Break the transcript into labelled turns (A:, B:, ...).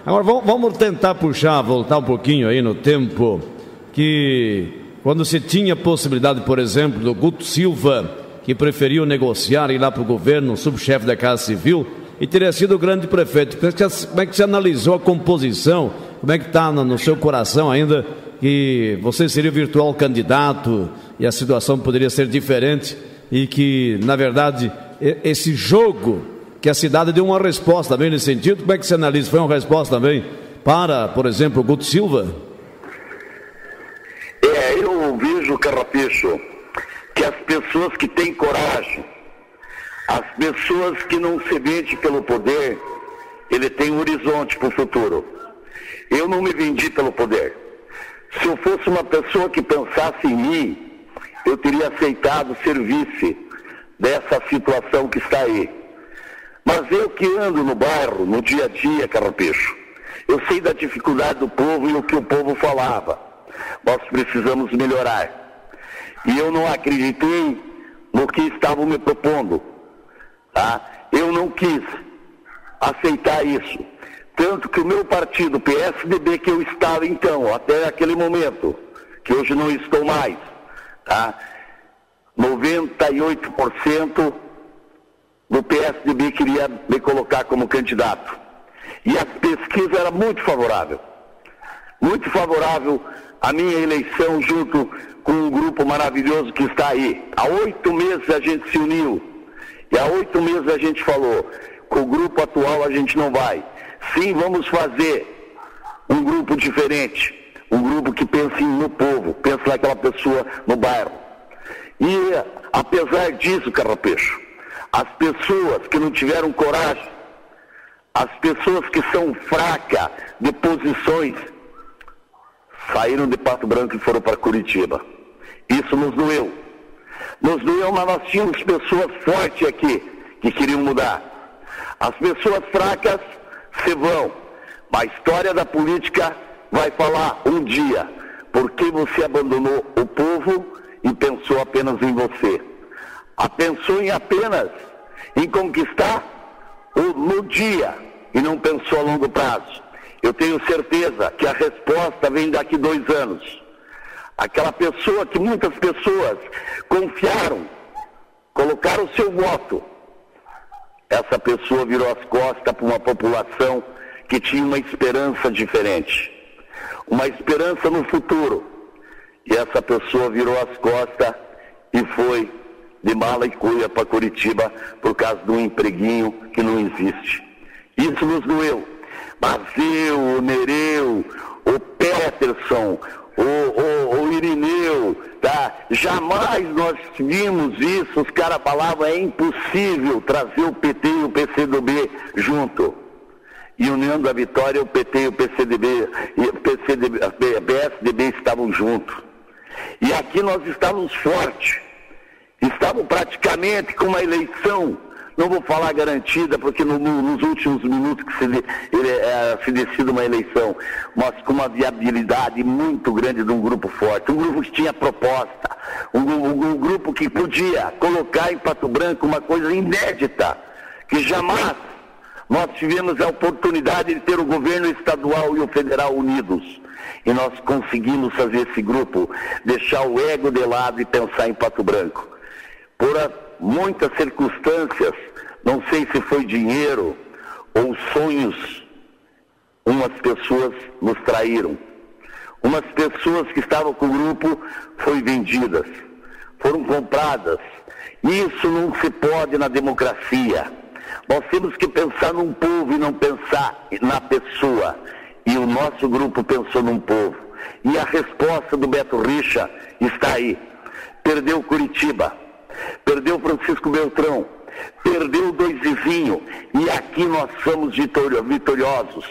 A: Agora vamos tentar voltar um pouquinho aí no tempo que quando se tinha possibilidade, por exemplo, do Guto Silva, que preferiu negociar e ir lá para o governo, subchefe da Casa Civil, e teria sido o grande prefeito. Como é que você analisou a composição? Como é que está no seu coração ainda que você seria o virtual candidato e a situação poderia ser diferente e que, na verdade, esse jogo que a cidade deu uma resposta também nesse sentido? Como é que você analisa? Foi uma resposta também para, por exemplo, o Guto Silva?
B: Eu vejo, Carrapicho, que as pessoas que têm coragem, as pessoas que não se vendem pelo poder, ele tem um horizonte para o futuro. Eu não me vendi pelo poder. Se eu fosse uma pessoa que pensasse em mim, eu teria aceitado ser vice dessa situação que está aí. Mas eu que ando no bairro, no dia a dia, Carrapicho, eu sei da dificuldade do povo e o que o povo falava. Nós precisamos melhorar. E eu não acreditei no que estavam me propondo. Tá? Eu não quis aceitar isso. Tanto que o meu partido, PSDB, que eu estava então, até aquele momento, que hoje não estou mais, tá? 98% do PSDB queria me colocar como candidato. E a pesquisa era muito favorável à minha eleição junto com um grupo maravilhoso que está aí. Há 8 meses a gente se uniu. E há 8 meses a gente falou, com o grupo atual a gente não vai. Sim, vamos fazer um grupo diferente, um grupo que pense no povo, pense naquela pessoa no bairro. E apesar disso, Carrapicho, as pessoas que não tiveram coragem, as pessoas que são fracas de posições, saíram de Pato Branco e foram para Curitiba. Isso nos doeu. Nos doeu, mas nós tínhamos pessoas fortes aqui que queriam mudar. As pessoas fracas se vão. Mas a história da política vai falar um dia porque você abandonou o povo e pensou apenas em você. Pensou apenas em conquistar no dia e não pensou a longo prazo. Eu tenho certeza que a resposta vem daqui 2 anos. Aquela pessoa que muitas pessoas confiaram, colocaram o seu voto. Essa pessoa virou as costas para uma população que tinha uma esperança diferente. Uma esperança no futuro. E essa pessoa virou as costas e foi de mala e cuia para Curitiba por causa de um empreguinho que não existe. Isso nos doeu. Mas eu, o Nereu, o Peterson, o Irineu, tá? Jamais nós vimos isso. Os caras falavam, é impossível trazer o PT e o PCdoB junto. E União da Vitória, o PT e o PCdoB, a PSDB estavam juntos. E aqui nós estávamos fortes. Estávamos praticamente com uma eleição, não vou falar garantida, porque nos últimos minutos que se decide uma eleição, mas com uma viabilidade muito grande de um grupo forte, um grupo que tinha proposta, um grupo que podia colocar em Pato Branco uma coisa inédita, que jamais nós tivemos a oportunidade de ter o governo estadual e o federal unidos. E nós conseguimos fazer esse grupo, deixar o ego de lado e pensar em Pato Branco. Por muitas circunstâncias, não sei se foi dinheiro ou sonhos, umas pessoas nos traíram. Umas pessoas que estavam com o grupo foram vendidas, foram compradas. Isso não se pode na democracia. Nós temos que pensar num povo e não pensar na pessoa. E o nosso grupo pensou num povo. E a resposta do Beto Richa está aí. Perdeu Curitiba. Perdeu Francisco Beltrão, perdeu 2 vizinhos, e aqui nós somos vitoriosos.